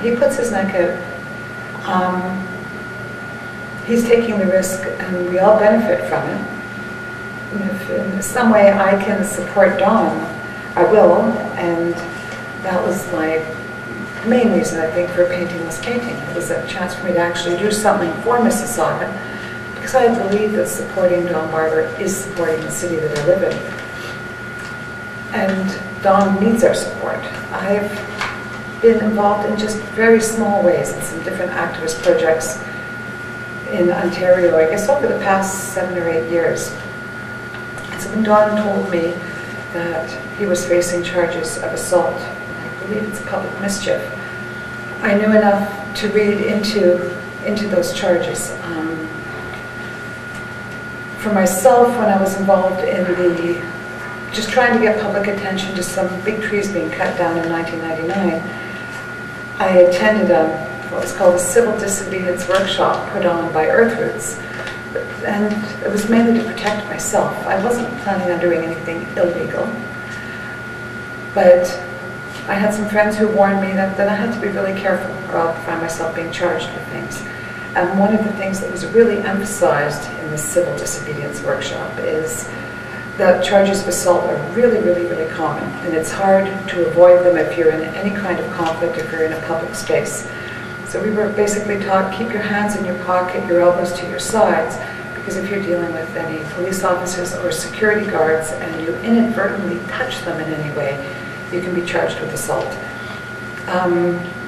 he puts his neck out. He's taking the risk, and we all benefit from it. And if in some way I can support Don, I will, and that was my main reason, I think, for painting this painting. It was a chance for me to actually do something for Mississauga, because I believe that supporting Don Barber is supporting the city that I live in. And Don needs our support. I've been involved in just very small ways in some different activist projects in Ontario, I guess over the past 7 or 8 years. And so when Don told me that he was facing charges of assault, I believe it's public mischief, I knew enough to read into those charges. For myself, when I was involved in just trying to get public attention to some big trees being cut down in 1999, I attended what was called a civil disobedience workshop put on by Earthroots. And it was mainly to protect myself. I wasn't planning on doing anything illegal. But I had some friends who warned me that I had to be really careful or I'll find myself being charged with things. And one of the things that was really emphasized in the civil disobedience workshop is that charges of assault are really, really, really common. And it's hard to avoid them if you're in any kind of conflict, if you're in a public space. So we were basically taught, keep your hands in your pocket, your elbows to your sides, because if you're dealing with any police officers or security guards and you inadvertently touch them in any way, you can be charged with assault.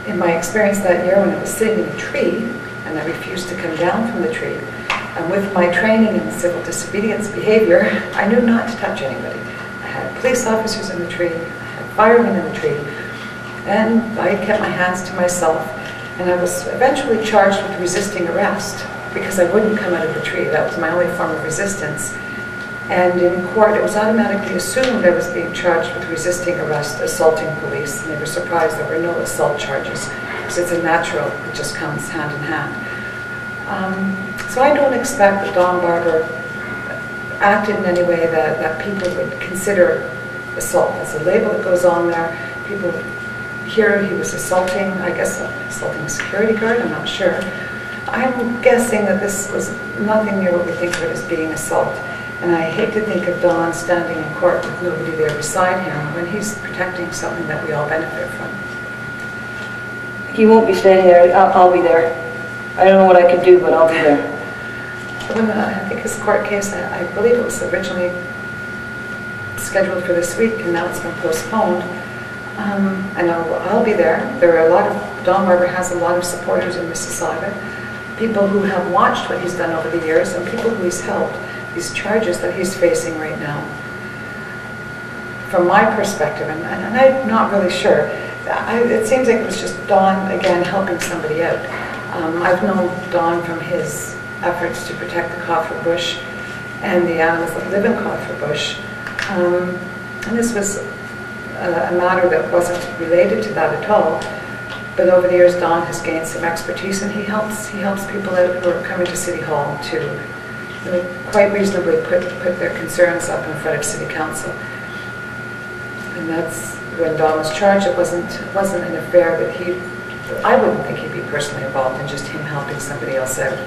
In my experience that year when I was sitting in a tree and I refused to come down from the tree, and with my training in civil disobedience behavior, I knew not to touch anybody. I had police officers in the tree, I had firemen in the tree, and I kept my hands to myself. And I was eventually charged with resisting arrest because I wouldn't come out of the tree. That was my only form of resistance. And in court, it was automatically assumed I was being charged with resisting arrest, assaulting police, and they were surprised there were no assault charges because it's a natural, it just comes hand in hand. So I don't expect that Don Barber acted in any way that people would consider assault. It's a label that goes on there. People here he was assaulting, I guess, assaulting a security guard, I'm not sure. I'm guessing that this was nothing near what we think of it as being assault. And I hate to think of Don standing in court with nobody there beside him when he's protecting something that we all benefit from. He won't be staying there, I'll be there. I don't know what I can do, but I'll be there. When I think his court case, I believe it was originally scheduled for this week and now it's been postponed. And I'll be there. There are a lot of, Don Barber has a lot of supporters in Mississauga, people who have watched what he's done over the years and people who he's helped, these charges that he's facing right now. From my perspective, and I'm not really sure, it seems like it was just Don, again, helping somebody out. I've known Don from his efforts to protect the Cawthra bush and the animals that live in Cawthra bush. And this was a matter that wasn't related to that at all. But over the years, Don has gained some expertise, and he helps people out who are coming to City Hall to quite reasonably put their concerns up in front of City Council. And that's when Don was charged. It wasn't an affair that I wouldn't think he'd be personally involved in, just him helping somebody else out.